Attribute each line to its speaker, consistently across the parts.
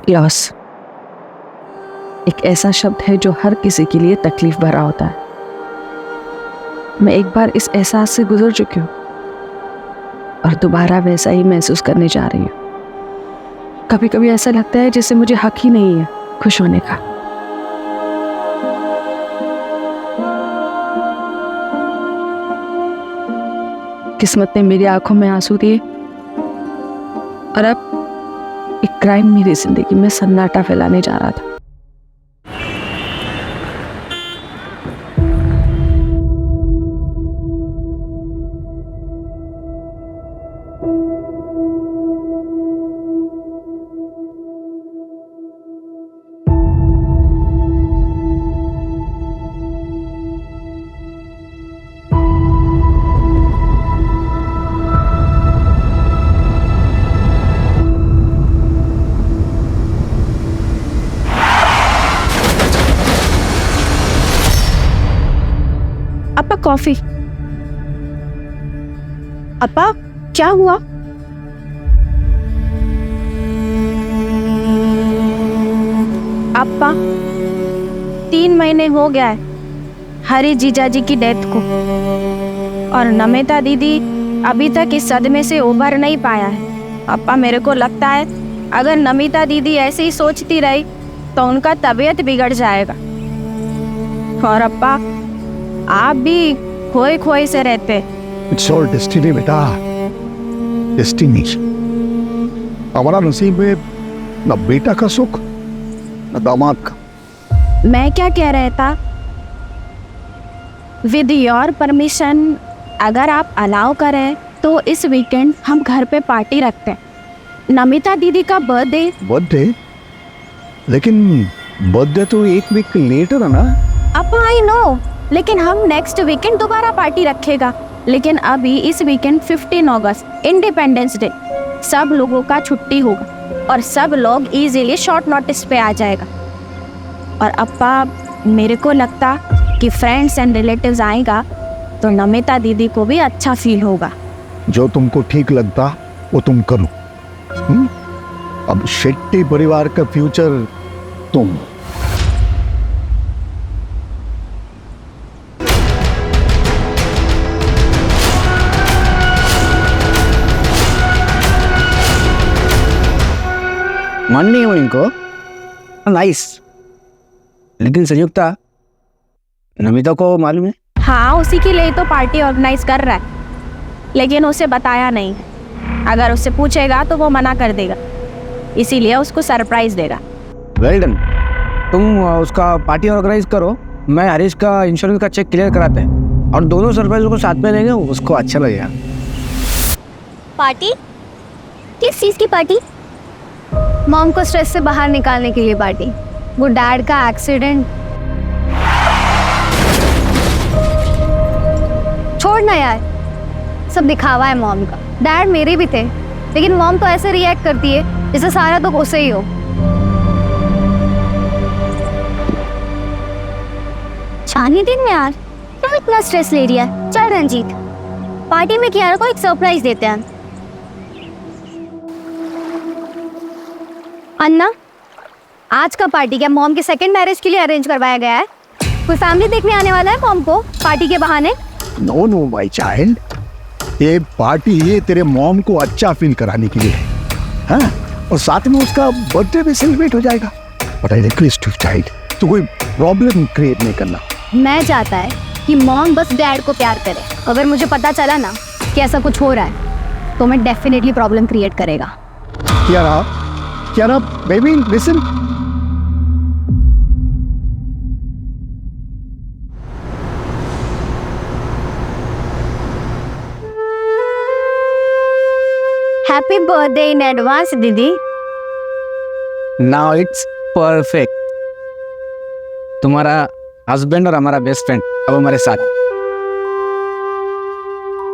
Speaker 1: Loss एक ऐसा शब्द है जो हर किसी के लिए तकलीफ भरा होता है। मैं एक बार इस एहसास से गुजर चुकी हूँ और दोबारा वैसा ही महसूस करने जा रही हूँ। कभी कभी ऐसा लगता है जैसे मुझे हक ही नहीं है खुश होने का। किस्मत ने मेरी आंखों में आंसू दिए और अब एक क्राइम मेरी जिंदगी में सन्नाटा फैलाने जा रहा था।
Speaker 2: अपा कॉफी। अपा क्या हुआ? अपा 3 महीने हो गया है हरी जीजाजी की डेथ को और नमिता दीदी अभी तक इस सदमे से उभर नहीं पाया है। अपा मेरे को लगता है अगर नमिता दीदी ऐसे ही सोचती रही तो उनका तबीयत बिगड़ जाएगा। और अपा आप भी खोए खोए से रहते।
Speaker 3: इट्स ऑल डेस्टिनी बेटा, डेस्टिनी। हमारा नसीब में न बेटा का सुख न दामाद का।
Speaker 2: मैं क्या कह रहा था, विद योर परमिशन अगर आप अलाउ करें तो इस वीकेंड हम घर पे पार्टी रखते हैं। नमिता दीदी का बर्थडे।
Speaker 3: बर्थडे? लेकिन बर्थडे तो 1 वीक लेटर है ना।
Speaker 2: अब आई नो, लेकिन हम नेक्स्ट वीकेंड दोबारा पार्टी रखेगा। लेकिन अभी इस वीकेंड 15 अगस्त इंडिपेंडेंस डे, सब लोगों का छुट्टी होगा और सब लोग इजीली शॉर्ट नोटिस पे आ जाएगा। और अपा मेरे को लगता कि फ्रेंड्स एंड रिलेटिव्स आएगा तो नमिता दीदी को भी अच्छा फील होगा।
Speaker 3: जो तुमको ठीक लगता वो तुम करो। अब शेट्टी परिवार का फ्यूचर तुम।
Speaker 4: मन नहीं है इनको। नाइस। लेकिन संयुक्ता, नमिता को मालूम है?
Speaker 2: हाँ, उसी के लिए तो पार्टी ऑर्गेनाइज कर रहा है, लेकिन उसे बताया नहीं। अगर उससे पूछेगा तो वो मना कर देगा, इसीलिए उसको सरप्राइज देगा।
Speaker 4: Well done. तुम उसका पार्टी ऑर्गेनाइज करो, मैं हरीश का इंश्योरेंस का चेक क्लियर कराते हैं और दोनों सरप्राइज को साथ में लेंगे, उसको अच्छा लगेगा।
Speaker 5: पार्टी? किस चीज़ की पार्टी? मॉम को स्ट्रेस से बाहर निकालने के लिए पार्टी। वो डैड का एक्सीडेंट। छोड़ना यार, सब दिखावा है मॉम का। डैड मेरे भी थे, लेकिन मॉम तो ऐसे रिएक्ट करती है जैसे सारा दुख उसे ही हो। शादी दिन में यार क्यों इतना स्ट्रेस ले रही है? चल रंजीत, पार्टी में कियारा को एक सरप्राइज देते हैं। अन्ना, आज का पार्टी क्या मॉम के सेकंड मैरिज के लिए अरेंज करवाया गया है? कोई फैमिली देखने आने वाला है मॉम को पार्टी के बहाने?
Speaker 3: नो नो माय चाइल्ड, ये पार्टी ये तेरे मॉम को अच्छा फील कराने के लिए है। हाँ? और साथ में उसका बर्थडे भी सेलिब्रेट हो जाएगा। But I request you child, तो कोई प्रॉब्लम क्रिएट नहीं करना।
Speaker 5: मैं चाहता है कि मॉम बस डैड को प्यार करे। अगर मुझे पता चला ना कि ऐसा कुछ हो रहा है तो मैं डेफिनेटली प्रॉब्लम क्रिएट करेगा।
Speaker 3: Kiara, baby, listen.
Speaker 5: Happy birthday in advance दीदी।
Speaker 4: Now it's perfect. तुम्हारा हस्बैंड और हमारा बेस्ट फ्रेंड अब हमारे साथ।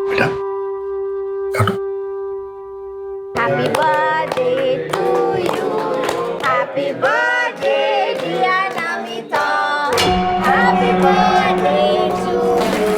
Speaker 3: बेटा, काटो।
Speaker 5: Happy birthday to you, happy birthday dear Namita, happy birthday to you.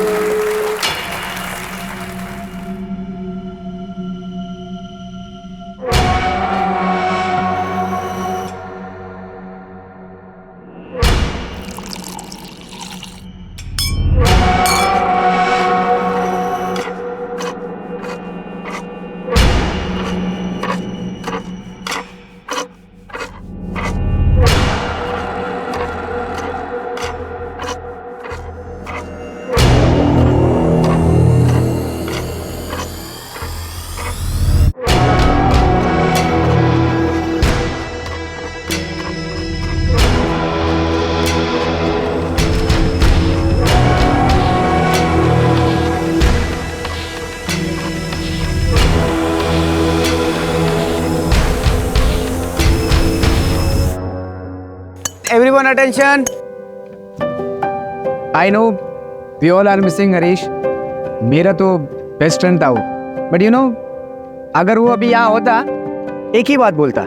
Speaker 4: Everyone attention. I know we all are missing Harish. मेरा तो बेस्ट फ्रेंड था वो. But you know, अगर वो अभी यहाँ होता, एक ही बात बोलता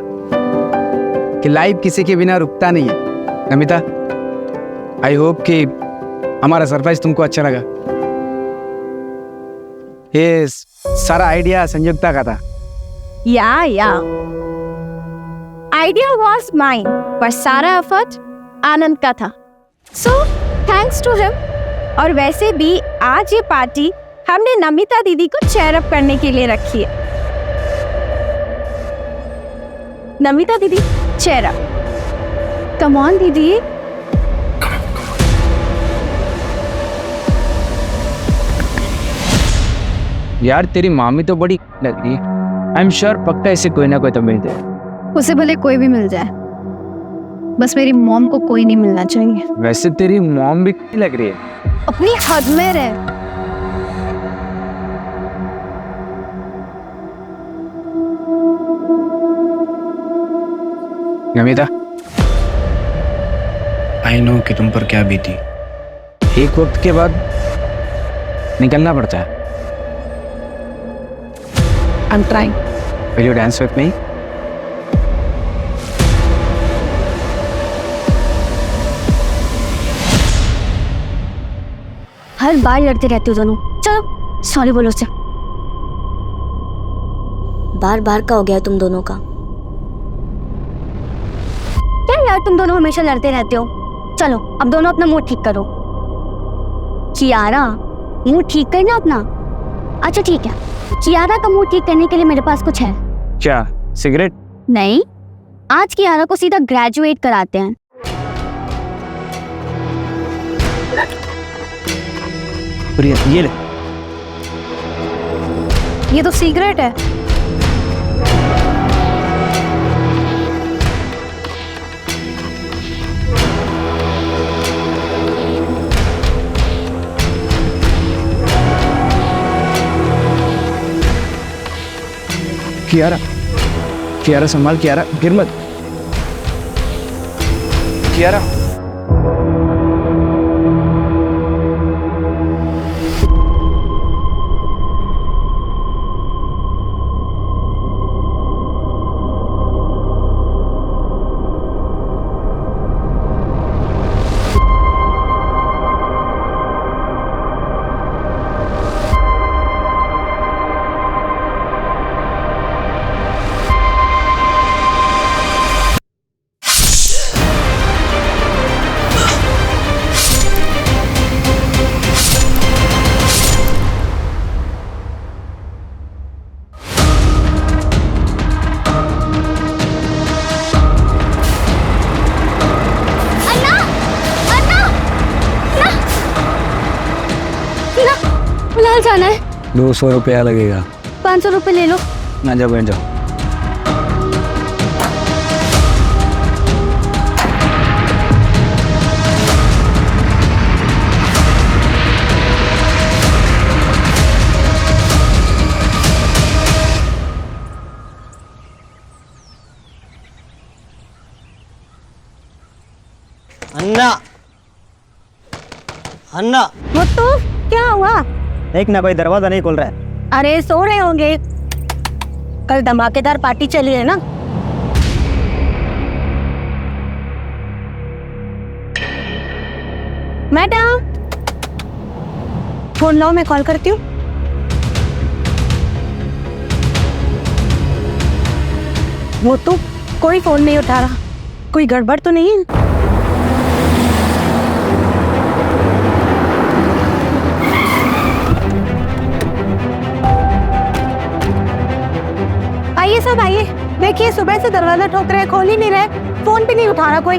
Speaker 4: कि लाइफ किसी के बिना रुकता नहीं है. नमिता, आई होप कि हमारा सरप्राइज तुमको अच्छा लगा. ये सारा आइडिया संयुक्ता का था.
Speaker 2: Yeah. Idea was mine, पर सारा एफर्ट आनंद का था. So thanks to him. और वैसे भी आज ये पार्टी हमने नमिता दीदी को चेयर अप करने के लिए रखी है. नमिता दीदी चेयर अप. कम ऑन दीदी.
Speaker 4: यार तेरी मामी तो बड़ी लग रही है. आई एम श्योर पक्का ऐसे कोई ना कोई तो मिलते.
Speaker 5: उसे भले कोई भी मिल जाए, बस मेरी मॉम को कोई नहीं मिलना चाहिए.
Speaker 4: वैसे तेरी मॉम भी लग रही है.
Speaker 5: अपनी हद में रह.
Speaker 4: नमिता, आई नो कि तुम पर क्या बीती. एक वक्त के बाद निकलना पड़ता है.
Speaker 1: I'm trying.
Speaker 4: Will you dance with me?
Speaker 5: हर बार लड़ते रहते हो दोनों. चलो सॉरी बोलो उससे.
Speaker 6: बार बार का हो गया तुम दोनों का.
Speaker 5: क्या यार तुम दोनों हमेशा लड़ते रहते हो. चलो अब दोनों अपना मूड ठीक करो. कियारा, मूड ठीक करना अपना. अच्छा ठीक है, कियारा का मूड ठीक करने के लिए मेरे पास कुछ है.
Speaker 4: क्या सिगरेट?
Speaker 5: नहीं, आज कियारा को सीधा ग्रेजुएट कराते हैं.
Speaker 4: प्रिया ये ले.
Speaker 2: ये तो सिगरेट है.
Speaker 4: कियारा, कियारा संभाल. कियारा गिर मत. कियारा.
Speaker 5: फिलहाल जाना है.
Speaker 4: 200 रुपया लगेगा.
Speaker 5: 500 रुपये ले लो.
Speaker 4: ना जाओ बैठ जाओ.
Speaker 7: अन्ना, अन्ना,
Speaker 2: वो तो क्या हुआ?
Speaker 7: एक ना कोई दरवाजा नहीं खोल रहा है.
Speaker 2: अरे सो रहे होंगे. कल धमाकेदार पार्टी चली है ना. मैडम फोन लाओ, मैं कॉल करती हूँ. वो तो कोई फोन नहीं उठा रहा. कोई गड़बड़ तो नहीं है? आइए सब आइए. देखिए सुबह से दरवाजा ठोक रहे, खोल ही नहीं रहे, फोन भी नहीं उठा रहा कोई.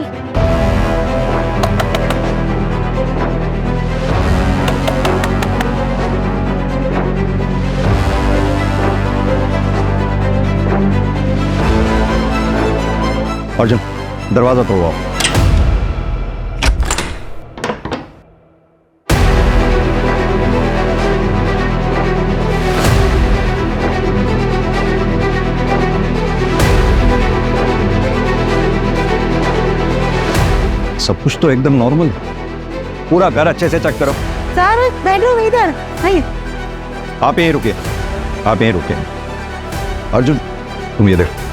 Speaker 3: अर्जुन, दरवाजा तोड़वाओ. सब कुछ तो एकदम नॉर्मल है। पूरा घर अच्छे से चेक करो।
Speaker 2: सर बेडरूम इधर नहीं।
Speaker 3: आप यहीं रुकिए, आप यहीं रुकिए। अर्जुन तुम ये देखो।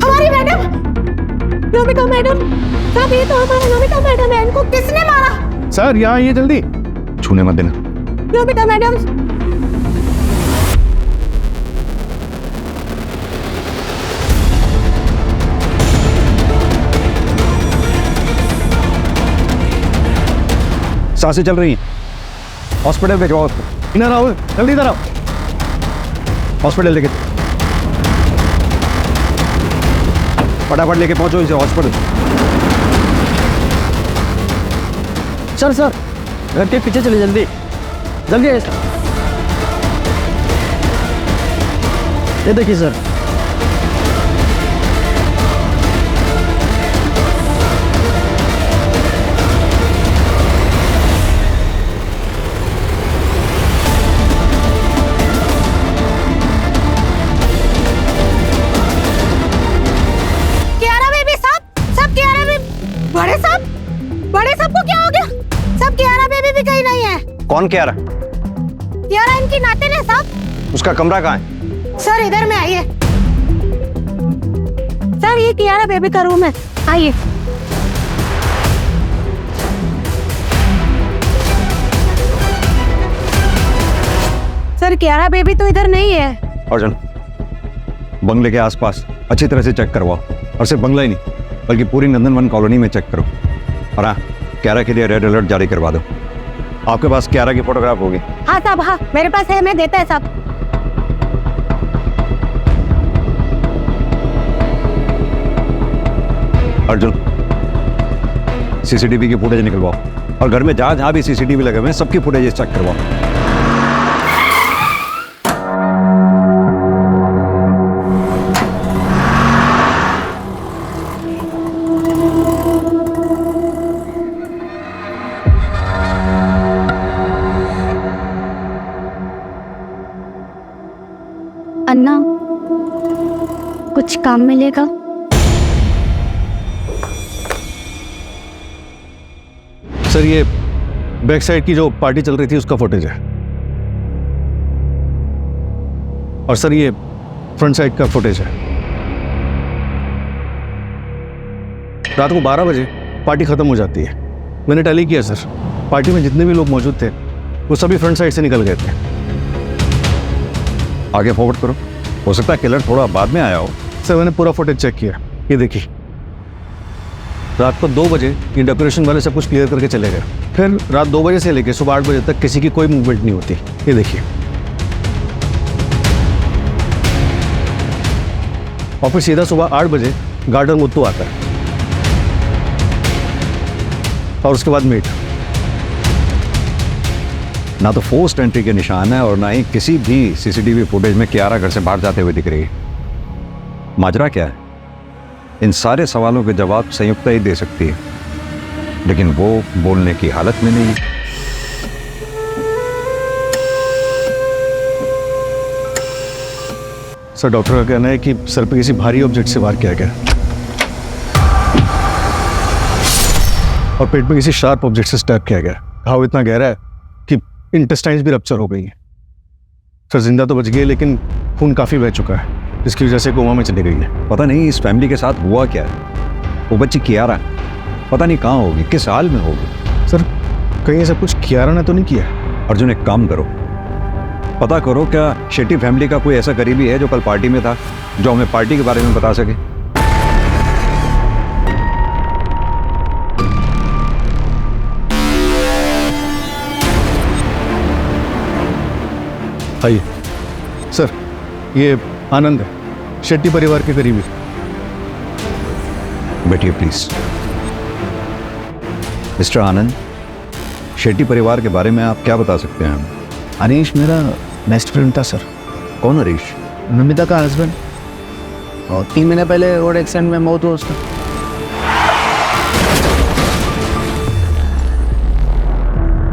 Speaker 2: हमारी मैडम नमिता मैडम, साहब ये तो हमारा नमिता मैडम है, इनको किसने मारा?
Speaker 3: सर यहाँ ये जल्दी, छूने मत देना।
Speaker 2: नमिता मैडम
Speaker 3: सांसें चल रही हैं, हॉस्पिटल भिजवाओ उसको। इधर आओ, जल्दी इधर आओ, हॉस्पिटल लेके फटाफट लेके पहुंचो इसे हॉस्पिटल।
Speaker 7: सर सर घर के पीछे चलिए, जल्दी जल्दी आइए सर। ये देखिए सर।
Speaker 2: बड़े साहब को क्या हो गया? सब कियारा बेबी भी कहीं नहीं है।
Speaker 3: कौन कियारा?
Speaker 2: कियारा इनकी नातिन है साहब।
Speaker 3: उसका कमरा कहाँ है?
Speaker 2: सर इधर में आइए। सर ये कियारा बेबी का रूम है, आइए। सर कियारा बेबी तो इधर नहीं है।
Speaker 3: अर्जुन बंगले के आसपास अच्छी तरह से चेक करवाओ, और सिर्फ बंगला ही नहीं बल्कि पूरी नंदनवन कॉलोनी में चेक करो। और हाँ, क्यारा के लिए रेड अलर्ट जारी करवा दो। आपके पास क्यारा की फोटोग्राफ होगी?
Speaker 2: हाँ साहब, हाँ मेरे पास है, मैं देता है साहब।
Speaker 3: अर्जुन सीसीटीवी की फुटेज निकलवाओ, और घर में जहां जहां भी सीसीटीवी लगे हुए हैं सबकी फुटेज चेक करवाओ।
Speaker 5: अन्ना कुछ काम मिलेगा?
Speaker 8: सर ये बैक साइड की जो पार्टी चल रही थी उसका फुटेज है, और सर ये फ्रंट साइड का फुटेज है। रात को 12 बजे पार्टी खत्म हो जाती है। मैंने टैली किया सर, पार्टी में जितने भी लोग मौजूद थे वो सभी फ्रंट साइड से निकल गए थे।
Speaker 3: आगे फॉरवर्ड करो, हो सकता है किलर थोड़ा बाद में आया हो।
Speaker 8: सर मैंने पूरा फुटेज चेक किया, ये देखिए। रात को 2 बजे ये डेकोरेशन वाले सब कुछ क्लियर करके चले गए। फिर रात 2 बजे से लेकर सुबह 8 बजे तक किसी की कोई मूवमेंट नहीं होती, ये देखिए। और फिर सीधा सुबह 8 बजे गार्डन मुत्तू आता है, और उसके बाद मीट।
Speaker 3: ना तो फोर्स्ड एंट्री के निशान है और ना ही किसी भी सीसीटीवी फुटेज में कियारा घर से बाहर जाते हुए दिख रही है। माजरा क्या है? इन सारे सवालों के जवाब संयुक्ता ही दे सकती है, लेकिन वो बोलने की हालत में नहीं है।
Speaker 8: सर डॉक्टर का कहना है कि सर पे किसी भारी ऑब्जेक्ट से वार किया गया, और पेट में किसी शार्प ऑब्जेक्ट से स्टैब किया गया। घाव इतना गहरा है कि इंटेस्टाइन्स भी रप्चर हो गई है। सर जिंदा तो बच गई, लेकिन खून काफी बह चुका है, जिसकी वजह से कोमा में चली गई है।
Speaker 3: पता नहीं इस फैमिली के साथ हुआ क्या है। वो बच्ची कियारा पता नहीं कहाँ होगी, किस हाल में होगी।
Speaker 8: सर कहीं ऐसा कुछ कियारा ने तो नहीं किया?
Speaker 3: अर्जुन एक काम करो, पता करो क्या शेट्टी फैमिली का कोई ऐसा करीबी है जो कल पार्टी में था, जो हमें पार्टी के बारे में बता सके।
Speaker 8: आइए सर, ये आनंद है, शेट्टी परिवार के करीबी।
Speaker 3: बैठिए प्लीज। मिस्टर आनंद, शेट्टी परिवार के बारे में आप क्या बता सकते हैं?
Speaker 9: हरीश मेरा बेस्ट फ्रेंड था सर।
Speaker 3: कौन हरीश?
Speaker 9: नमिता का हस्बैंड, और 3 महीने पहले रोड एक्सीडेंट में मौत हुआ उसका।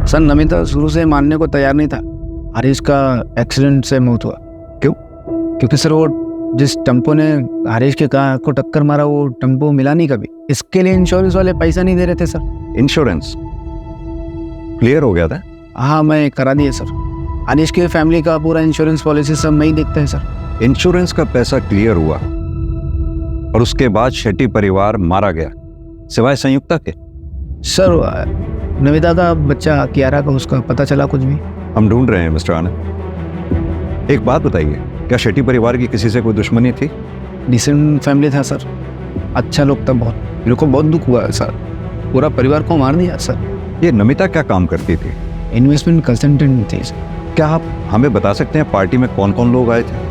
Speaker 9: सर नमिता शुरू से मानने को तैयार नहीं था, हरीश का एक्सीडेंट से मौत हुआ।
Speaker 3: क्यों?
Speaker 9: क्योंकि सर वो जिस टेम्पो ने हरीश के कार को टक्कर मारा वो टेम्पो मिला नहीं कभी, इसके लिए इंश्योरेंस वाले पैसा नहीं दे रहे थे सर।
Speaker 3: इंश्योरेंस क्लियर हो गया था?
Speaker 9: हाँ मैं करा दिया सर। हरीश की फैमिली का पूरा इंश्योरेंस पॉलिसी सब मैं ही देखता है सर।
Speaker 3: इंश्योरेंस का पैसा क्लियर हुआ और उसके बाद शेट्टी परिवार मारा गया, सिवाय संयुक्ता के?
Speaker 9: सर नविता का बच्चा कियारा का उसका पता चला कुछ भी?
Speaker 3: हम ढूंढ रहे हैं मिस्टर आनंद। एक बात बताइए, क्या शेट्टी परिवार की किसी से कोई दुश्मनी थी?
Speaker 9: डिसेंट फैमिली था सर, अच्छा लोग था बहुत। मेरे को बहुत दुख हुआ है सर, पूरा परिवार को मार दिया सर।
Speaker 3: ये नमिता क्या काम करती थी?
Speaker 9: इन्वेस्टमेंट कंसल्टेंट थी सर।
Speaker 3: क्या आप हमें बता सकते हैं पार्टी में कौन कौन लोग आए थे?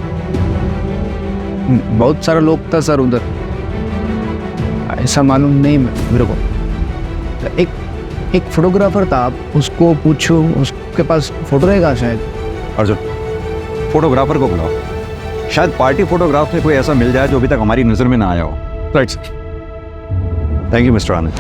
Speaker 9: बहुत सारा लोग था सर उधर, ऐसा मालूम नहीं मेरे को। एक फोटोग्राफर था, आप उसको पूछो, उसके पास फोटो रहेगा शायद।
Speaker 3: अर्जुन, फोटोग्राफर को बुलाओ, शायद पार्टी फोटोग्राफ में कोई ऐसा मिल जाए जो अभी तक हमारी नजर में ना आया हो।
Speaker 8: Right sir.
Speaker 3: Thank you mister Anand.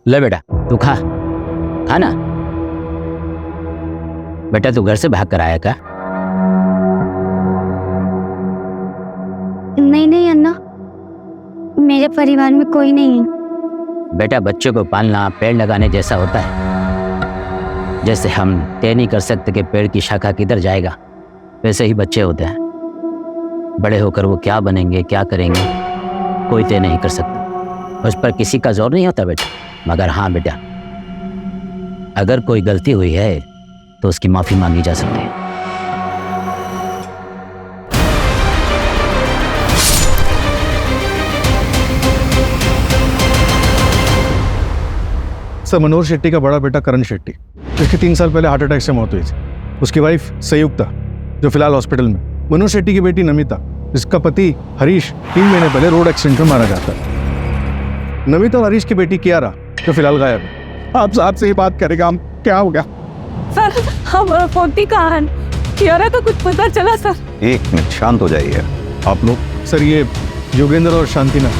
Speaker 10: ले बेटा तू खा ना। बेटा तू घर से भाग कर आया क्या?
Speaker 5: नहीं अन्ना, मेरे परिवार में कोई नहीं है।
Speaker 10: बेटा बच्चों को पालना पेड़ लगाने जैसा होता है। जैसे हम तय नहीं कर सकते कि पेड़ की शाखा किधर जाएगा, वैसे ही बच्चे होते हैं। बड़े होकर वो क्या बनेंगे क्या करेंगे कोई तय नहीं कर सकता, उस पर किसी का जोर नहीं होता बेटा। मगर हाँ बेटा, अगर कोई गलती हुई है तो उसकी माफी मांगी जा सकती है।
Speaker 8: सर मनोहर शेट्टी का बड़ा बेटा करण शेट्टी, जिसकी 3 साल पहले हार्ट अटैक से मौत हुई थी। उसकी वाइफ संयुक्ता, जो फिलहाल हॉस्पिटल में। मनोहर शेट्टी की बेटी नमिता, जिसका पति हरीश 3 महीने पहले रोड एक्सीडेंट में मारा जाता है। नमिता और हरीश की बेटी कियारा, जो फिलहाल गायब है।
Speaker 3: आप साहब से ही बात करेगा, हम क्या हो गया?
Speaker 1: सर हम फोटी कहाँ हैं? कियारा का कुछ पता चला सर?
Speaker 3: एक मिनट, शांत हो जाइए आप लोग।
Speaker 8: सर ये योगेंद्र और शांतिना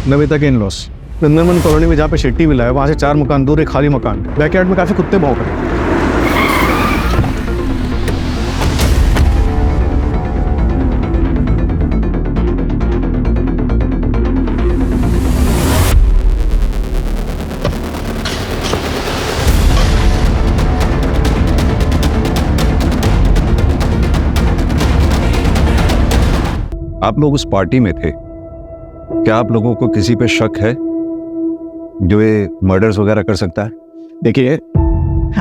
Speaker 8: नमिता के इन-लॉस नंदनवन कॉलोनी में जहाँ पे शेट्टी मिला है, वहाँ से 4 मकान दूर एक खाली मकान, बैकयार्ड में काफी कुत्ते भौंक रहे हैं।
Speaker 3: आप लोग उस पार्टी में थे, क्या आप लोगों को किसी पे शक है जो ये मर्डर्स वगैरह कर सकता है?
Speaker 11: देखिए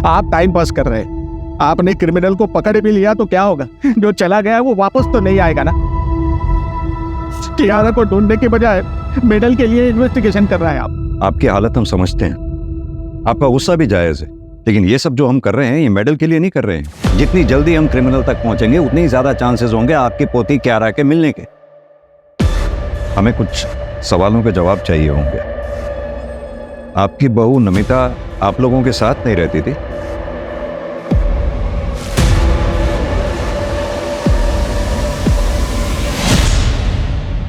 Speaker 11: आप टाइम पास कर रहे हैं, आपने क्रिमिनल को पकड़ भी लिया तो क्या होगा? जो चला गया वो वापस तो नहीं आएगा ना। कियारा को ढूंढने के बजाय मेडल के लिए इन्वेस्टिगेशन कर रहा है आप।
Speaker 3: आपकी हालत हम समझते हैं, आपका गुस्सा भी जायज है, लेकिन ये सब जो हम कर रहे हैं ये मेडल के लिए नहीं कर रहे हैं। जितनी जल्दी हम क्रिमिनल तक पहुंचेंगे उतनी ही ज्यादा चांसेस होंगे आपकी पोती कियारा के मिलने के। हमें कुछ सवालों के जवाब चाहिए होंगे। आपकी बहू नमिता आप लोगों के साथ नहीं रहती थी?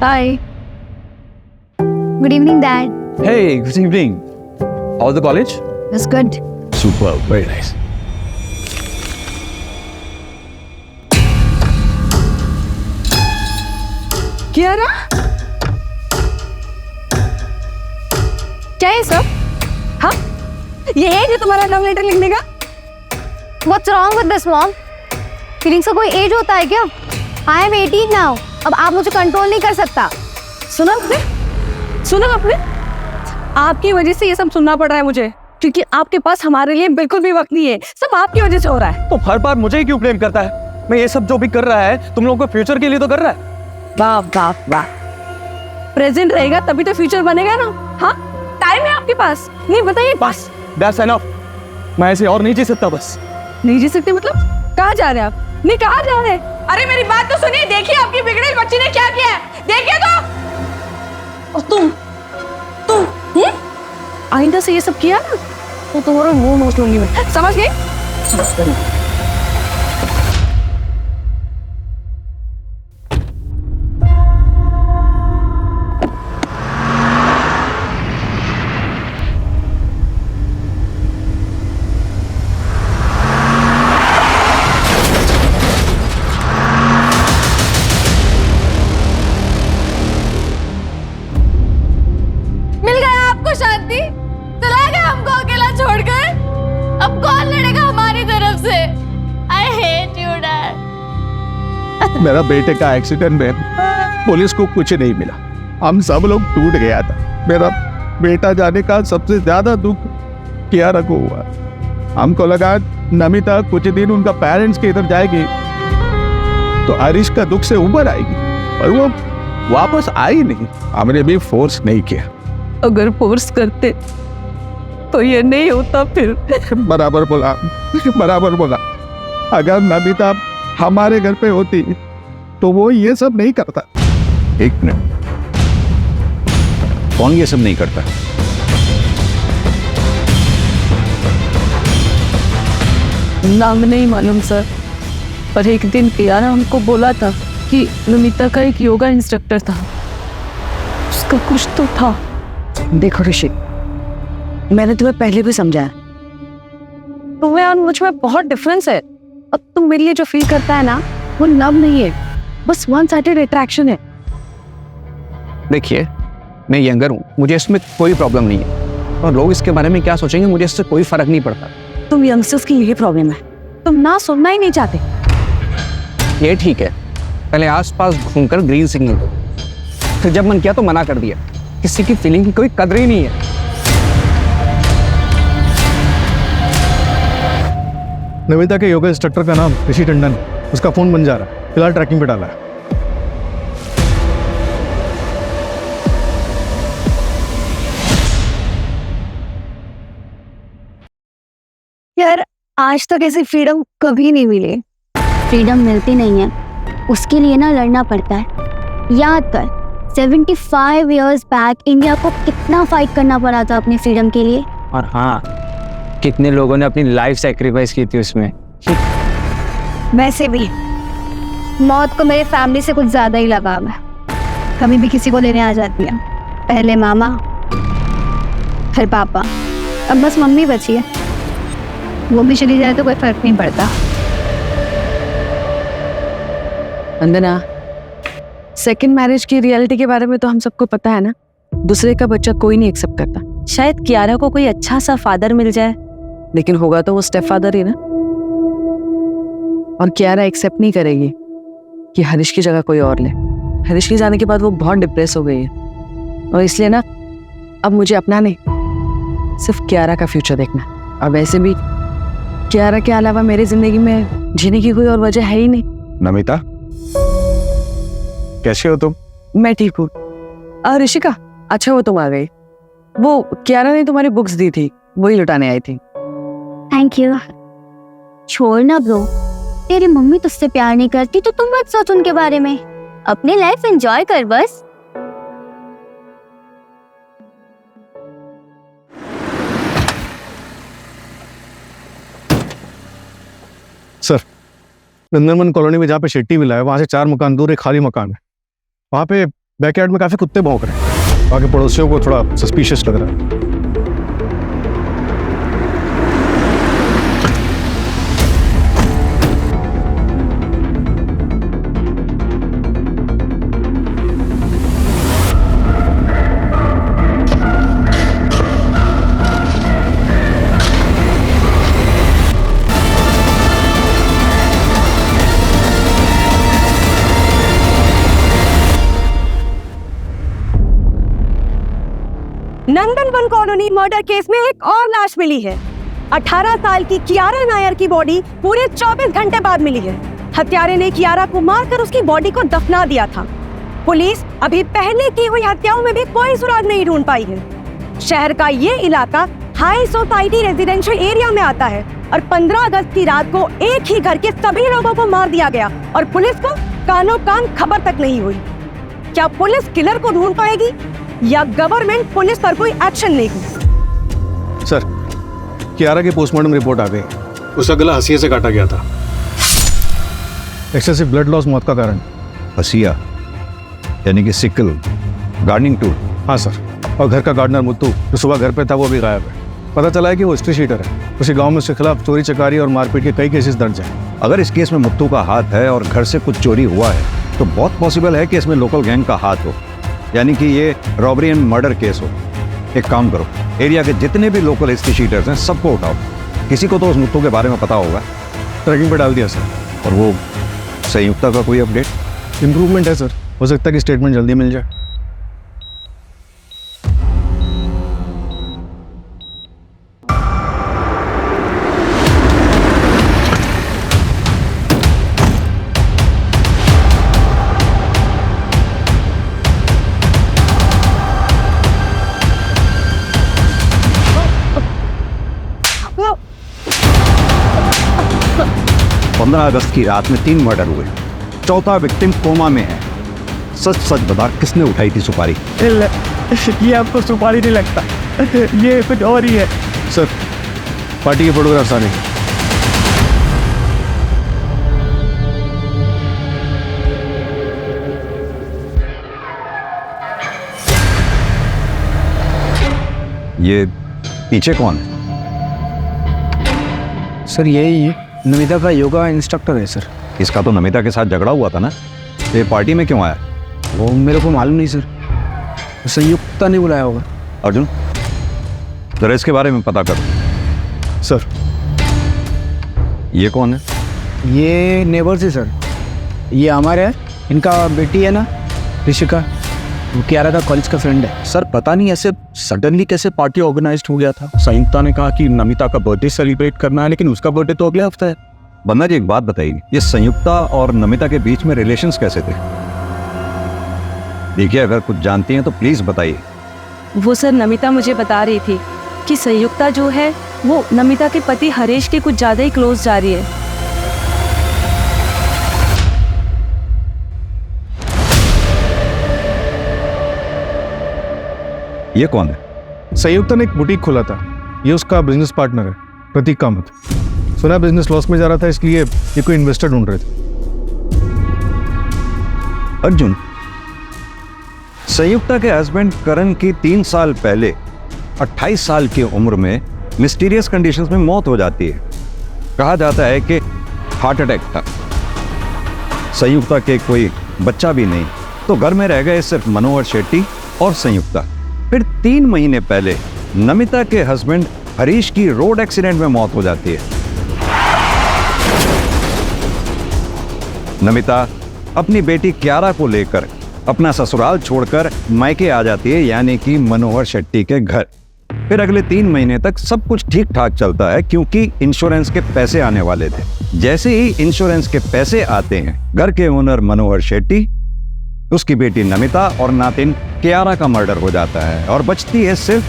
Speaker 5: Hi, good evening dad.
Speaker 7: Hey, good evening. How's the college?
Speaker 5: That's good.
Speaker 7: Super, very nice.
Speaker 1: Kiara क्या है सब? हाँ ये है जो तुम्हारा लव लेटर लिखने का?
Speaker 5: What's wrong with this mom? Feelings का कोई एज होता है क्या? I am 18 now. अब आप मुझे कंट्रोल नहीं कर सकता।
Speaker 1: सुना आपने? आपकी वजह से ये सब सुनना पड़ रहा है मुझे, क्योंकि आपके पास हमारे लिए बिल्कुल भी वक्त नहीं है। सब आपकी वजह से हो रहा है।
Speaker 7: तो हर बार मुझे ही क्यों ब्लेम करता है? मैं ये सब जो भी कर रहा है तुम लोगों को फ्यूचर के लिए तो कर रहा है।
Speaker 1: वाह वाह वाह, प्रेजेंट रहेगा तभी तो फ्यूचर बनेगा ना। हाँ टाइम है आपके पास, नहीं बताइए।
Speaker 7: बस दैट्स एनफ, मैं ऐसे और नहीं जी सकता। बस
Speaker 1: नहीं जी सकते मतलब? कहाँ जा रहे हैं आप? नहीं कहाँ जा रहे हैं?
Speaker 12: अरे मेरी बात तो सुनिए, देखिए आपकी बिगड़ेल बच्ची ने क्या किया है, देखिए तो।
Speaker 2: और तुम आइंदा से ये सब किया ना तो तुम्हारा मुंह नोच लूंगी मैं, समझ गई?
Speaker 12: मिल गया आपको शांति, चला गया हमको अकेला छोड़कर। अब कौन लड़ेगा हमारी तरफ से? I hate you, Dad.
Speaker 11: मेरा बेटे का एक्सीडेंट में पुलिस को कुछ नहीं मिला, हम सब लोग टूट गया था। मेरा बेटा जाने का सबसे ज्यादा दुख कियारा को हुआ। हमको लगा नमिता कुछ दिन उनका पेरेंट्स के इधर जाएगी तो हरीश का दुख से उबर आएगी, और वो वापस आई नहीं। हमने भी फोर्स नहीं किया।
Speaker 1: अगर फोर्स करते तो ये नहीं होता फिर।
Speaker 11: बराबर बोला, बराबर बोला। अगर नमिता हमारे घर पे होती तो वो ये सब नहीं करता।
Speaker 3: एक मिनट, कौन ये सब नहीं करता?
Speaker 1: नाम नहीं मालूम सर, पर एक दिन कियारा हमको बोला था कि नमिता का एक योगा इंस्ट्रक्टर था, उसका कुछ तो था।
Speaker 13: देखो ऋषि, मैंने तुम्हें पहले भी समझाया,
Speaker 1: तुम्हें और मुझ में बहुत डिफरेंस है। अब तुम मेरे लिए जो फील करता है ना, वो लव नहीं है, बस वन साइडेड अट्रैक्शन है।
Speaker 9: देखिए, मैं यंगर हूँ, मुझे इसमें कोई प्रॉब्लम नहीं है, और लोग इसके बारे में क्या सोचेंगे मुझे इससे कोई फर्क नहीं पड़ता।
Speaker 13: तुम यंगस्टर्स की यही प्रॉब्लम है,
Speaker 1: तुम ना सुनना ही नहीं चाहते।
Speaker 9: ये ठीक है, पहले आसपास घूमकर ग्रीन सिग्नल दो, फिर जब मन किया तो मना कर दिया। किसी की फीलिंग की कोई कदर ही नहीं है।
Speaker 8: नमिता के योगा इंस्ट्रक्टर का नाम ऋषि टंडन, उसका फोन बन जा रहा है, फिलहाल ट्रैकिंग पे डाला है।
Speaker 5: यार आज तक ऐसी फ्रीडम कभी नहीं मिली। फ्रीडम मिलती नहीं है, उसके लिए ना लड़ना पड़ता है। याद कर 75 इयर्स बैक इंडिया को कितना फाइट करना पड़ा था अपनी फ्रीडम के लिए।
Speaker 4: और हाँ, कितने लोगों ने अपनी लाइफ सैक्रिफाइस की थी उसमें।
Speaker 5: वैसे भी मौत को मेरे फैमिली से कुछ ज्यादा ही लगाव है। कभी भी किसी को लेने आ जाती है, पहले मामा फिर पापा, अब बस मम्मी बची है। वो भी चली जाए तो कोई फर्क नहीं पड़ता।
Speaker 1: वंदना, सेकंड मैरिज की रियलिटी के बारे में तो हम सबको पता है ना। दूसरे का बच्चा कोई नहीं एक्सेप्ट करता। शायद कियारा को कोई अच्छा सा फादर मिल जाए, लेकिन होगा तो वो स्टेप फादर ही ना। और कियारा एक्सेप्ट नहीं करेगी कि हरीश की जगह कोई और ले। हरीश के जाने के बाद वो बहुत डिप्रेस हो गई है, और इसलिए ना अब मुझे अपना नहीं, सिर्फ कियारा का फ्यूचर देखना। और वैसे भी कियारा के अलावा मेरी जिंदगी में जीने की कोई और वजह है ही नहीं।
Speaker 3: नमिता, कैसे हो तुम?
Speaker 1: मैं ठीक हूँ। ऋषिका, अच्छा वो तुम आ गई। वो कियारा ने तुम्हारी बुक्स दी थी, वही लुटाने आई थी।
Speaker 5: Thank you. छोड़ ना ब्रो, तेरी मम्मी तुझसे प्यार नहीं करती तो तुम मत सोच उनके बारे में, अपनी लाइफ एंजॉय कर बस।
Speaker 8: सर, नंदनवन कॉलोनी में जहाँ पे शेट्टी मिला है, वहाँ से 4 मकान दूर एक खाली मकान है। वहाँ पे बैकयार्ड में काफी कुत्ते भौंक रहे हैं। वहाँ के पड़ोसियों को थोड़ा सस्पिशियस लग रहा है।
Speaker 14: नंदनवन कॉलोनी मर्डर केस में एक और लाश मिली है। 18 साल की कियारा नायर की बॉडी पूरे 24 घंटे बाद मिली है। हत्यारे ने कियारा को मारकर उसकी बॉडी को दफना दिया था। पुलिस अभी पहले की हुई हत्याओं में भी कोई सुराग नहीं ढूंढ पाई है। शहर का ये इलाका हाई सोसाइटी रेजिडेंशियल एरिया में आता है और 15 अगस्त की रात को एक ही घर के सभी लोगों को मार दिया गया और पुलिस को कानो कान खबर तक नहीं हुई। क्या पुलिस किलर को ढूंढ पाएगी या गवर्नमेंट पुलिस पर कोई एक्शन लेगी?
Speaker 8: सर, कियारा की पोस्टमार्टम रिपोर्ट आ गई। उसका गला हंसिया से काटा गया था। एक्सेसिव ब्लड लॉस मौत का कारण।
Speaker 3: हसिया यानी कि सिकल, गार्डनिंग टूल।
Speaker 8: हाँ सर, और घर का गार्डनर मुत्तू जो सुबह घर पे था वो भी गायब है। पता चला है कि वो हिस्ट्री शीटर है। उसी गांव में उसके खिलाफ चोरी चकारी और मारपीट के कई केसेस दर्ज हैं।
Speaker 3: अगर इस केस में मुत्तू का हाथ है और घर से कुछ चोरी हुआ है तो बहुत पॉसिबल है कि इसमें लोकल गैंग का हाथ हो, यानी कि ये रॉबरी एंड मर्डर केस हो। एक काम करो, एरिया के जितने भी लोकल हिस्ट्री शीटर्स हैं सबको उठाओ। किसी को तो उस मुत्तू के बारे में पता होगा।
Speaker 8: ट्रैकिंग पे डाल दिया सर।
Speaker 3: और वो संयुक्ता का कोई अपडेट?
Speaker 8: इम्प्रूवमेंट है सर, हो सकता है कि स्टेटमेंट जल्दी मिल जाए।
Speaker 3: अगस्त की रात में 3 मर्डर हुए, चौथा विक्टिम कोमा में है। सच सच बता, किसने उठाई थी सुपारी?
Speaker 7: ये आपको सुपारी नहीं लगता, ये कुछ और ही है।
Speaker 8: सर, पार्टी के फोटोग्राफ्स आ रहे हैं।
Speaker 3: ये पीछे कौन है?
Speaker 9: सर यही नमिता का योगा इंस्ट्रक्टर है सर।
Speaker 3: इसका तो नमिता के साथ झगड़ा हुआ था ना, ये पार्टी में क्यों आया?
Speaker 9: वो मेरे को मालूम नहीं सर, संयुक्ता ने बुलाया होगा।
Speaker 3: अर्जुन, जरा इसके बारे में पता करो।
Speaker 8: सर,
Speaker 3: ये कौन है?
Speaker 9: ये नेबर्स है सर। ये हमारे है, इनका बेटी है ना ऋषिका, वो कियारा का कॉलेज का फ्रेंड है।
Speaker 11: सर पता नहीं ऐसे सडनली कैसे पार्टी ऑर्गेनाइज्ड हो गया था। संयुक्ता ने कहा कि नमिता का बर्थडे सेलिब्रेट करना है, लेकिन उसका बर्थडे तो अगले हफ्ते है।
Speaker 3: बन्ना जी, एक बात बताइए, ये संयुक्ता और नमिता के बीच में रिलेशंस कैसे थे? देखिए, अगर कुछ जानती हैं तो प्लीज बताइए।
Speaker 1: वो सर, नमिता मुझे बता रही थी कि संयुक्ता जो है वो नमिता के पति हरीश के कुछ ज्यादा ही क्लोज जा रही है।
Speaker 3: ये कौन है?
Speaker 8: संयुक्ता ने एक बुटीक खोला था, ये उसका बिजनेस पार्टनर है प्रतीक कामत। सुना बिजनेस लॉस में जा रहा था, इसलिए ये कोई इन्वेस्टर ढूंढ रहे थे।
Speaker 3: अर्जुन, संयुक्ता के हस्बैंड करण की 3 साल पहले 28 साल की उम्र में मिस्टीरियस कंडीशंस में मौत हो जाती है। कहा जाता है कि हार्ट अटैक था। संयुक्ता के कोई बच्चा भी नहीं, तो घर में रह गए सिर्फ मनोहर शेट्टी और संयुक्ता। फिर 3 महीने पहले नमिता के हस्बैंड हरीश की रोड एक्सीडेंट में मौत हो जाती है। नमिता अपनी बेटी कियारा को लेकर अपना ससुराल छोड़कर मायके आ जाती है, यानी कि मनोहर शेट्टी के घर। फिर अगले 3 महीने तक सब कुछ ठीक ठाक चलता है, क्योंकि इंश्योरेंस के पैसे आने वाले थे। जैसे ही इंश्योरेंस के पैसे आते हैं, घर के ओनर मनोहर शेट्टी, उसकी बेटी नमिता और नातिन कियारा का मर्डर हो जाता है और बचती है सिर्फ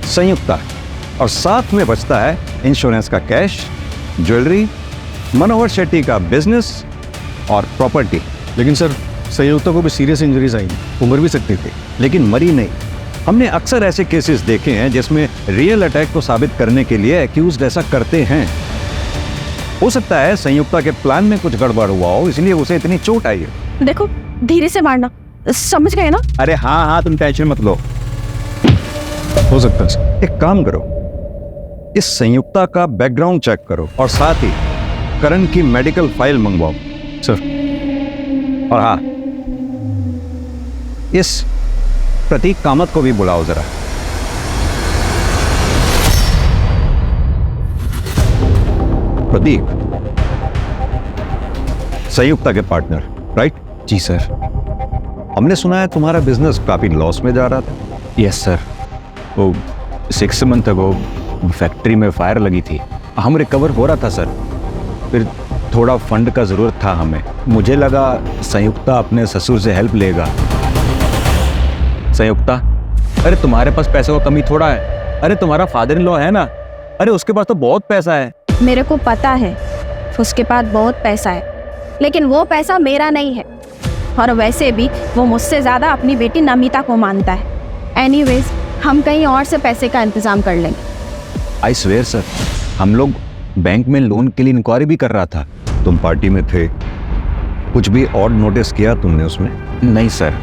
Speaker 3: संयुक्ता। और साथ में बचता है इंश्योरेंस का कैश, ज्वेलरी, मनोहर शेट्टी का बिजनेस और प्रॉपर्टी।
Speaker 8: लेकिन सर, संयुक्ता को भी सीरियस इंजरीज आई, वो मर भी सकती थी।
Speaker 3: लेकिन मरी नहीं। हमने अक्सर ऐसे केसेस देखे हैं जिसमें रियल अटैक को साबित करने के लिए एक्यूज्ड ऐसा करते हैं। हो सकता है संयुक्ता के प्लान में कुछ गड़बड़ हुआ हो, इसलिए उसे इतनी चोट आई है।
Speaker 2: देखो, धीरे से मारना, समझ गए ना?
Speaker 11: अरे हाँ हाँ, तुम टेंशन मत लो।
Speaker 8: हो सकता है।
Speaker 3: एक काम करो, इस संयुक्ता का बैकग्राउंड चेक करो और साथ ही करण की मेडिकल फाइल मंगवाओ।
Speaker 8: सर।
Speaker 3: और हाँ, इस प्रतीक कामत को भी बुलाओ जरा। प्रतीक, संयुक्ता के पार्टनर, राइट?
Speaker 9: जी सर।
Speaker 3: हमने सुना है तुम्हारा बिजनेस काफी लॉस में जा रहा था।
Speaker 11: यस सर, वो 6 मंथ अगो फैक्ट्री में फायर लगी थी। हम रिकवर हो रहा था सर, फिर थोड़ा फंड का ज़रूरत था हमें। मुझे लगा संयुक्ता अपने ससुर से हेल्प लेगा। संयुक्ता, अरे तुम्हारे पास पैसों का कमी थोड़ा है,
Speaker 15: अरे तुम्हारा फादर इन लॉ है ना, अरे उसके पास तो बहुत पैसा है।
Speaker 2: मेरे को पता है उसके पास बहुत पैसा है, लेकिन वो पैसा मेरा नहीं है। और वैसे भी वो मुझसे ज़्यादा अपनी बेटी नमिता को मानता है। एनीवेज, हम कहीं और से पैसे का इंतज़ाम कर लेंगे।
Speaker 15: आई स्वेयर सर, हम लोग बैंक में लोन के लिए इंक्वायरी भी कर रहा था।
Speaker 11: तुम पार्टी में थे, कुछ भी ऑड नोटिस किया तुमने उसमें?
Speaker 15: नहीं सर,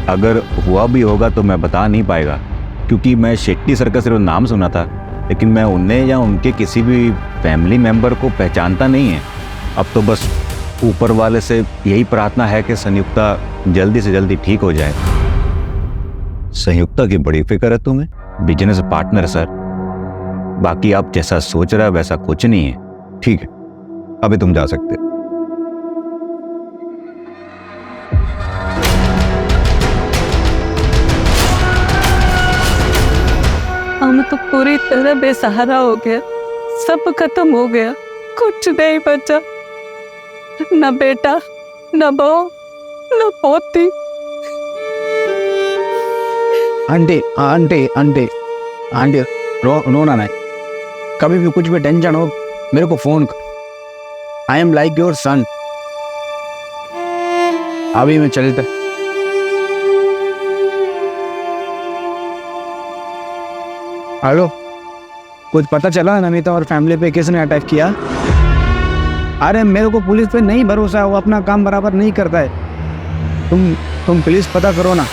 Speaker 15: अगर हुआ भी होगा तो मैं बता नहीं पाएगा, क्योंकि मैं शेट्टी सर का सिर्फ नाम सुना था, लेकिन मैं उन्हें या उनके किसी भी फैमिली मेंबर को पहचानता नहीं है। अब तो बस ऊपर वाले से यही प्रार्थना है कि संयुक्ता जल्दी से जल्दी ठीक हो जाए।
Speaker 11: संयुक्ता की बड़ी फिक्र है तुम्हें?
Speaker 15: बिजनेस पार्टनर सर, बाकी आप जैसा सोच रहे हैं वैसा कुछ नहीं है।
Speaker 11: ठीक है, अभी तुम जा सकते हो।
Speaker 1: हम तो पूरी तरह बेसहारा हो गया, सब खत्म हो गया, कुछ नहीं बचा, न बेटा, न बहू, न पोती।
Speaker 9: आंटी आंटी आंटी आंटी, रोना नहीं, कभी भी कुछ भी टेंशन हो मेरे को फोन कर। I am like your son. अभी मैं चलता। हेलो, कुछ पता चला नमिता और फैमिली पे किसने अटैक किया? अरे मेरे को पुलिस पे नहीं भरोसा है, वो अपना काम बराबर नहीं करता है। तुम प्लीज पता करो ना।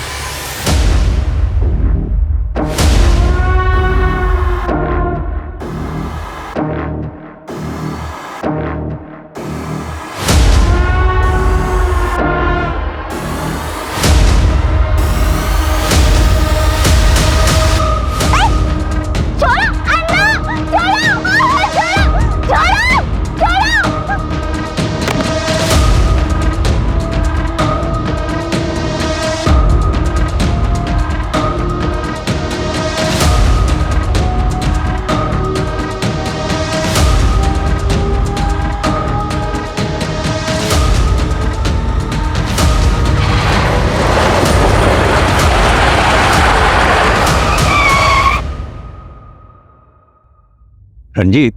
Speaker 11: रंजीत,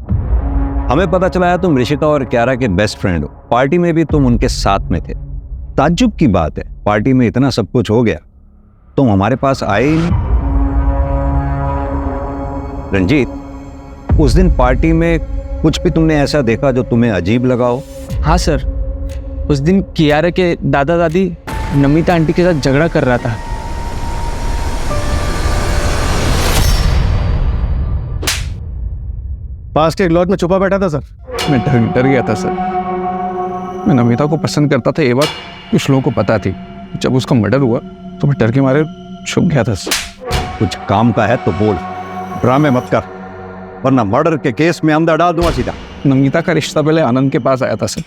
Speaker 11: हमें पता चला है तुम ऋषिका और क्यारा के बेस्ट फ्रेंड हो। पार्टी में भी तुम उनके साथ में थे। ताज्जुब की बात है, पार्टी में इतना सब कुछ हो गया, तुम हमारे पास आए ही नहीं। रंजीत, उस दिन पार्टी में कुछ भी तुमने ऐसा देखा जो तुम्हें अजीब लगा हो?
Speaker 7: हाँ सर, उस दिन कियारा के दादा दादी नमिता आंटी के साथ झगड़ा कर रहा था।
Speaker 8: पास के एक लॉज में छुपा बैठा था सर।
Speaker 9: मैं डर गया था सर। मैं नमिता को पसंद करता था, ये बात कुछ लोगों को पता थी। जब उसका मर्डर हुआ तो मैं डर के मारे छुप गया था सर।
Speaker 11: कुछ काम का है तो बोल, ड्रामे मत कर, वरना मर्डर के केस में अंदर डाल दूंगा सीधा।
Speaker 9: नमिता का रिश्ता पहले आनंद के पास आया था सर,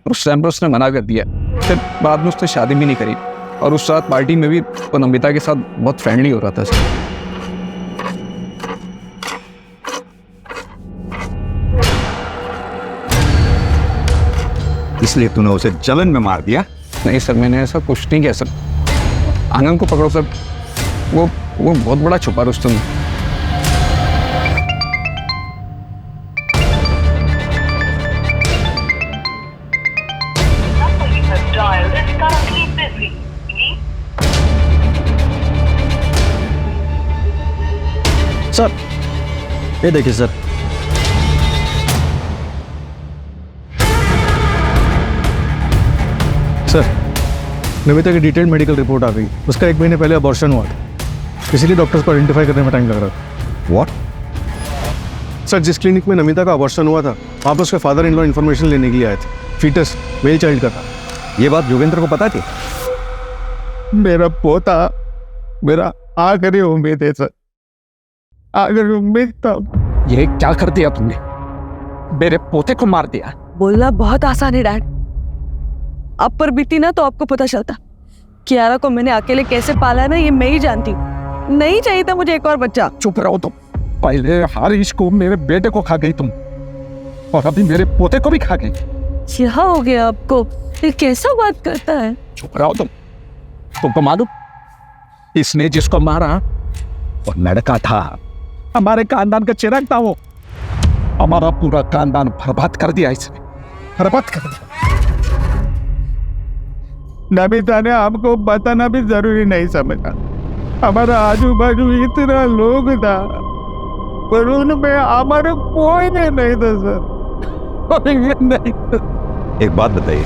Speaker 9: और उस टाइम पर उसने मना कर दिया। फिर बाद में उसने शादी भी नहीं करी, और उस रात पार्टी में भी वो नमिता के साथ बहुत फ्रेंडली हो रहा था सर।
Speaker 11: इसलिए तूने उसे जलन में मार दिया?
Speaker 9: नहीं सर, मैंने ऐसा कुछ नहीं किया सर। आनंद को पकड़ो सर, वो बहुत बड़ा छुपा रुस्तम है।
Speaker 7: सर ये देखिए सर,
Speaker 8: सर नमिता की डिटेल्ड मेडिकल रिपोर्ट आ गई। उसका 1 महीने पहले अबॉर्शन हुआ था, इसीलिए डॉक्टर्स को आइडेंटिफाई करने में टाइम लग रहा था।
Speaker 11: व्हाट?
Speaker 8: सर, जिस क्लिनिक में नमिता का अबॉर्शन हुआ था वहाँ पर उसके फादर इन लॉ इन्फॉर्मेशन लेने के लिए आए थे। फीटस मेल चाइल्ड का था।
Speaker 11: ये बात जोगेंद्र को पता थी? मेरा पोता मेरा आखिरी उम्मीद है सर, आखिरी उम्मीद था।
Speaker 9: ये क्या कर दिया तुमने? मेरे पोते को मार दिया।
Speaker 13: बोलना बहुत आसान है डैड, आप पर बीती ना तो आपको पता चलता। कियारा को मैंने अकेले कैसे पाला है ना, ये मैं ही जानती हूँ। नहीं चाहिए था मुझे एक और बच्चा।
Speaker 9: चुप रहो तुम। पहले हर इसको मेरे बेटे को खा गई तुम, और अभी मेरे पोते को भी खा गई।
Speaker 13: क्या हो गया आपको? ये कैसा बात करता है?
Speaker 9: चुप रहो तुम। तुमको मालूम इसने जिसको मारा वो लड़का था,
Speaker 11: हमारे खानदान का चिराग था वो। हमारा पूरा खानदान बर्बाद कर दिया इसने, बर्बाद कर दिया। नमिता ने हमको बताना भी जरूरी नहीं समझा। हमारा आजू बाजू इतना लोग था, पर उनमें हमारे कोई नहीं था सर, कोई नहीं था।
Speaker 15: एक बात बताइए,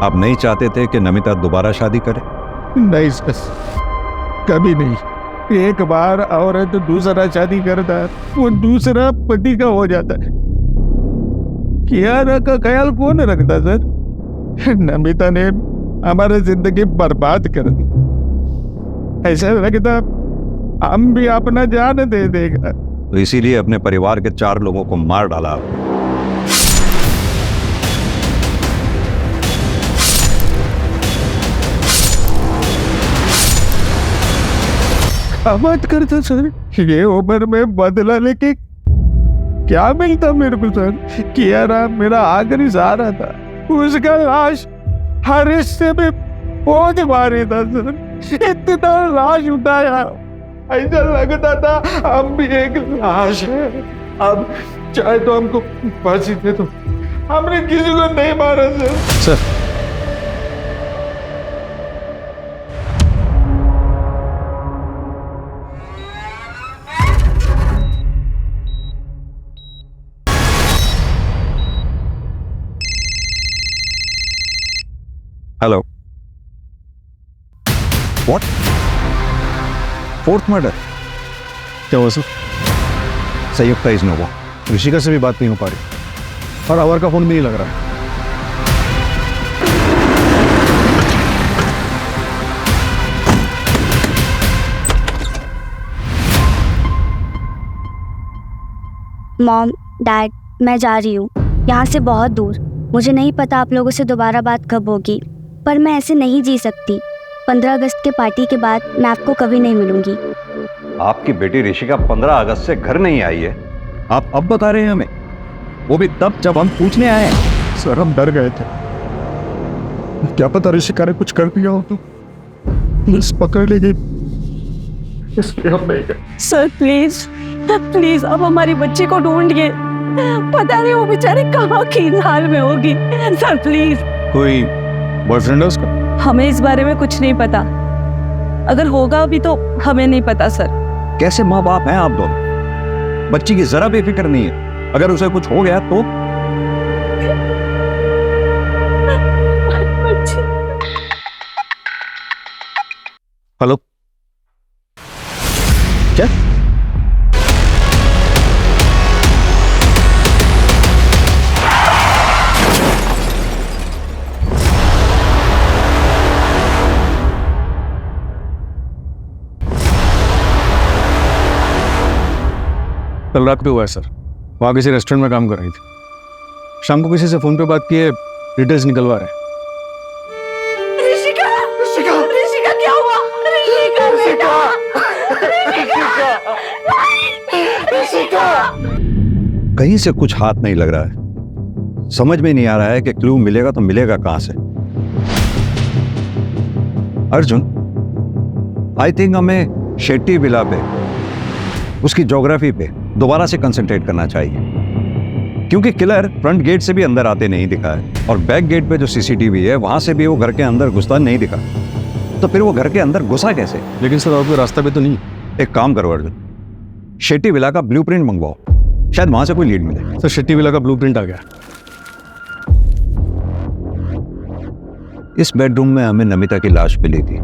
Speaker 15: आप नहीं चाहते थे कि नमिता दोबारा शादी करे?
Speaker 11: नहीं सर, कभी नहीं। एक बार औरत दूसरा शादी करता है, वो दूसरा पति का हो जाता है। कियारा का ख्याल कौन रखता सर? नमिता ने हमारी जिंदगी बर्बाद कर दी। ऐसा लगता हम भी अपना जान दे देगा।
Speaker 15: तो इसीलिए अपने परिवार के 4 लोगों को मार डाला आपने।
Speaker 11: मत करता सर, ये उम्र में बदला लेके क्या मिलता मेरे को सर? कियारा मेरा आखिरी सहारा था, उसका लाश हर हिस्से में पहुंच मारे था सर। इतना लाश उठाया, ऐसा लगता था हम भी एक लाश है। अब चाहे तो हमको फांसी दे दो, हमने किसी को नहीं मारा sir.
Speaker 15: Hello, what? 4th murder?
Speaker 8: क्या हुआ सर?
Speaker 15: संयुक्त इज नो वो।
Speaker 8: ऋषिका से भी बात नहीं हो पा रही और अवर का फोन भी नहीं लग रहा है।
Speaker 5: मॉम, डैड, मैं जा रही हूँ यहाँ से बहुत दूर। मुझे नहीं पता आप लोगों से दोबारा बात कब होगी, पर मैं ऐसे नहीं जी सकती। 15 अगस्त के पार्टी के बाद मैं आपको कभी नहीं मिलूंगी।
Speaker 15: आपकी बेटी ऋषिका 15 अगस्त से घर नहीं आई है, आप अब बता रहे हैं हमें? वो भी तब जब हम पूछने आए हैं।
Speaker 11: सर हम डर गए थे, क्या पता ऋषिका ने कुछ कर दिया हो तो पुलिस पकड़ लेगी, इसलिए हम नहीं गए।
Speaker 13: सर प्लीज प्लीज अब हमारी बच्ची को ढूंढिए। पता नहीं वो बेचारे कहाँ किस हाल में होगी। Sir please.
Speaker 8: कोई बॉयफ्रेंड है उसका?
Speaker 13: हमें इस बारे में कुछ नहीं पता, अगर होगा अभी तो हमें नहीं पता सर।
Speaker 15: कैसे माँ बाप हैं आप दोनों? बच्ची की जरा भी फिक्र नहीं है, अगर उसे कुछ हो गया तो?
Speaker 8: हेलो,
Speaker 15: क्या?
Speaker 8: कल रात को हुआ है सर। वहाँ किसी रेस्टोरेंट में काम कर रही थी। शाम को किसी से फोन पे बात किए, डिटेल्स निकलवा रहे हैं।
Speaker 13: ऋषिका, ऋषिका, ऋषिका क्या हुआ? ऋषिका बेटा, ऋषिका।
Speaker 15: कहीं से कुछ हाथ नहीं लग रहा है, समझ में नहीं आ रहा है कि क्लू मिलेगा तो मिलेगा कहां से। अर्जुन, आई थिंक हमें शेट्टी विला पे, उसकी ज्योग्राफी पे दोबारा से कंसंट्रेट करना चाहिए, क्योंकि किलर फ्रंट गेट से भी अंदर आते नहीं दिखा है और बैक गेट पे जो सीसीटीवी है वहां से भी वो घर के अंदर घुसता नहीं दिखा, तो फिर वो घर के अंदर घुसा कैसे?
Speaker 8: लेकिन सर और कोई रास्ता भी तो नहीं।
Speaker 15: एक काम करो अर्जुन, शेट्टी विला का ब्लूप्रिंट मंगवाओ, शायद वहां से कोई लीड मिले।
Speaker 8: सर शेट्टी विला का ब्लूप्रिंट आ गया।
Speaker 15: इस बेडरूम में हमें नमिता की लाश मिली थी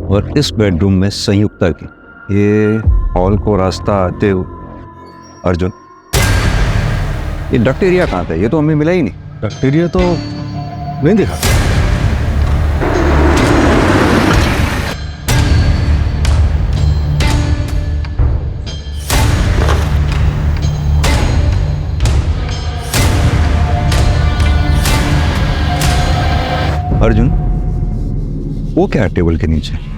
Speaker 15: और इस बेडरूम में संयुक्ता की। ये हॉल को रास्ता आते हुए अर्जुन, ये डक्ट एरिया कहाँ था? ये तो हमें मिला ही नहीं।
Speaker 8: डक्ट एरिया तो नहीं दिखा।
Speaker 15: अर्जुन, वो क्या है टेबल के नीचे?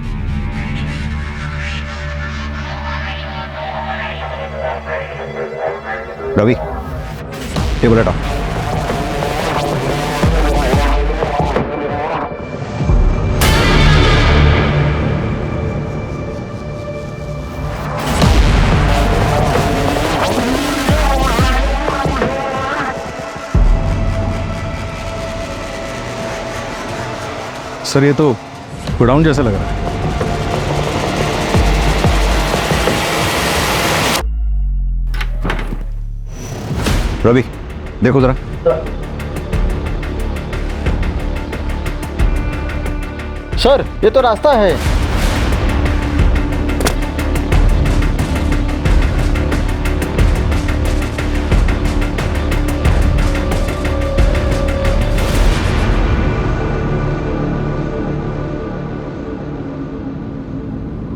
Speaker 15: रवि, टेबल हटाओ।
Speaker 8: सर ये तो गोडाउन जैसा लग रहा है।
Speaker 15: रवि देखो जरा।
Speaker 16: सर ये तो रास्ता है।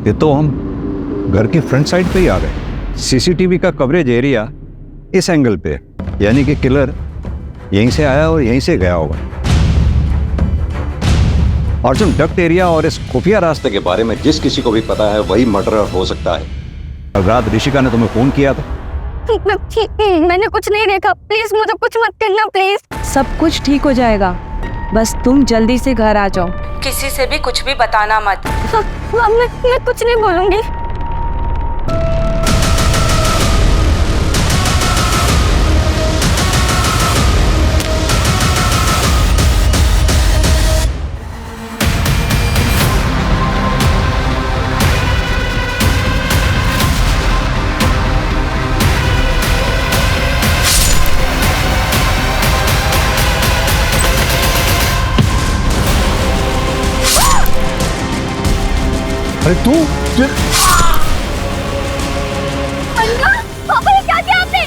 Speaker 15: ये तो हम घर के फ्रंट साइड पे ही आ गए। सीसीटीवी का कवरेज एरिया इस एंगल पे, यानी कि किलर यहीं से आया और यहीं से गया होगा। और जो डक्ट एरिया और इस खुफिया रास्ते के बारे में जिस किसी को भी पता है वही मर्डरर हो सकता है। कल रात ऋषिका ने तुम्हें फोन किया था।
Speaker 5: मैंने कुछ नहीं देखा, प्लीज मुझे कुछ मत करना प्लीज।
Speaker 13: सब कुछ ठीक हो जाएगा, बस तुम जल्दी से घर आ जाओ। किसी से भी कुछ भी बताना मत।
Speaker 5: मैं कुछ नहीं बोलूंगी।
Speaker 3: अरे तू
Speaker 5: पापा ये क्या किया आपने?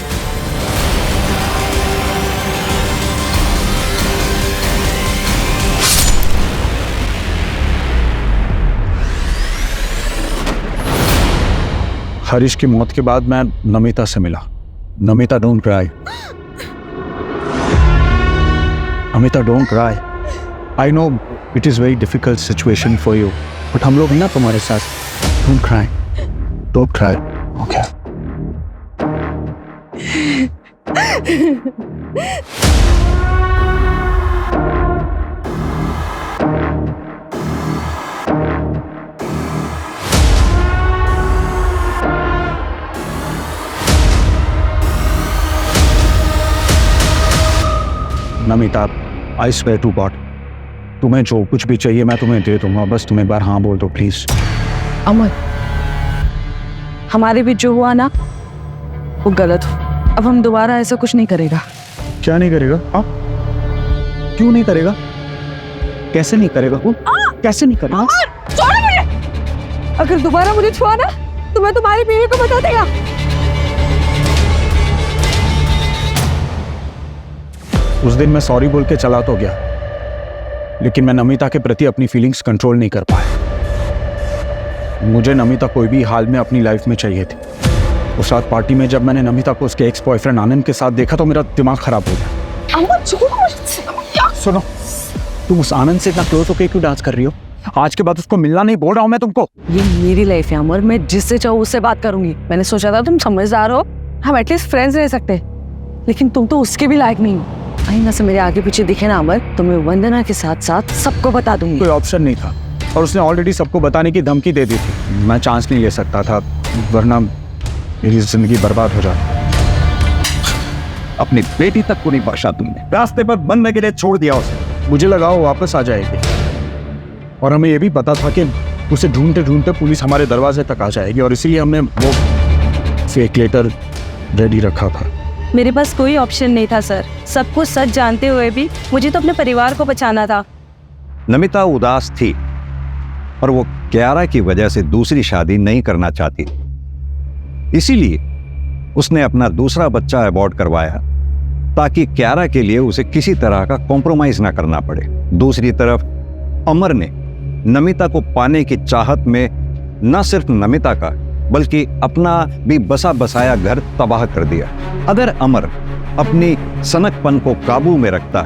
Speaker 3: हरीश की मौत के बाद मैं नमिता से मिला। Namita don't cry, Namita don't cry. I know it is very difficult situation for you, but हम लोग ना तुम्हारे साथ। Don't cry, don't cry, okay? Namita, I swear to God, तुम्हें जो कुछ भी चाहिए मैं तुम्हें दे दूंगा, बस तुम एक बार हाँ बोल दो प्लीज।
Speaker 1: अमर, हमारे बीच जो हुआ ना वो गलत हो। अब हम दोबारा ऐसा कुछ नहीं करेगा।
Speaker 8: क्या नहीं करेगा? हाँ, क्यों नहीं करेगा? कैसे नहीं करेगा? वो कैसे नहीं करेगा?
Speaker 14: छोड़ो मुझे। अगर दोबारा मुझे छुआ ना तो मैं तुम्हारी बीवी को बता देगा।
Speaker 3: उस दिन मैं सॉरी बोल के चला तो गया, लेकिन मैं नमिता के प्रति अपनी फीलिंग्स कंट्रोल नहीं कर पाया। मुझे नमिता कोई भी हाल में अपनी लाइफ में चाहिए थी। उस रात पार्टी में जब मैंने नमिता को उसके एक्स बॉयफ्रेंड आनंद के साथ देखा तो मेरा दिमाग खराब हो गया। सुनो, तुम उस आनंद से इतना क्लोज होकर क्यों डांस कर रही हो? आज के बाद उसको मिलना नहीं बोल रहा हूँ मैं तुमको।
Speaker 1: ये मेरी लाइफ है अमर, मैं जिससे चाहूँ उससे बात करूंगी। मैंने सोचा था तुम समझदार हो, हम एटलीस्ट फ्रेंड्स रह सकते, लेकिन तुम तो उसके भी लायक नहीं हो। आईना से मेरे आगे पीछे दिखे ना अमर, तो मैं वंदना के साथ साथ सबको बता दूंगी।
Speaker 3: कोई ऑप्शन नहीं था और उसने ऑलरेडी सबको बताने की धमकी दे दी थी। मैं चांस नहीं ले सकता था, वरना मेरी जिंदगी बर्बाद हो जाती।
Speaker 11: अपनी बेटी तक को नहीं बख्शा तुमने, रास्ते पर बनने के लिए छोड़ दिया उसे।
Speaker 3: मुझे लगा वो वापस आ जाएगी, और हमें ये भी पता था कि उसे ढूंढते ढूंढते पुलिस हमारे दरवाजे तक आ जाएगी, और इसीलिए हमने वो फेक लेटर रेडी रखा था।
Speaker 13: मेरे पास कोई ऑप्शन नहीं था सर। सब कुछ सच जानते हुए भी मुझे तो अपने परिवार को बचाना था।
Speaker 15: नमिता उदास थी और वो क्यारा की वजह से दूसरी शादी नहीं करना चाहती, इसीलिए उसने अपना दूसरा बच्चा अबॉर्ट करवाया ताकि क्यारा के लिए उसे किसी तरह का कॉम्प्रोमाइज ना करना पड़े। दूसरी तरफ अमर ने नमिता को पाने की चाहत में न सिर्फ नमिता का बल्कि अपना भी बसा बसाया घर तबाह कर दिया। अगर अमर अपनी सनकपन को काबू में रखता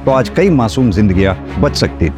Speaker 15: तो आज कई मासूम जिंदगियां बच सकती थी।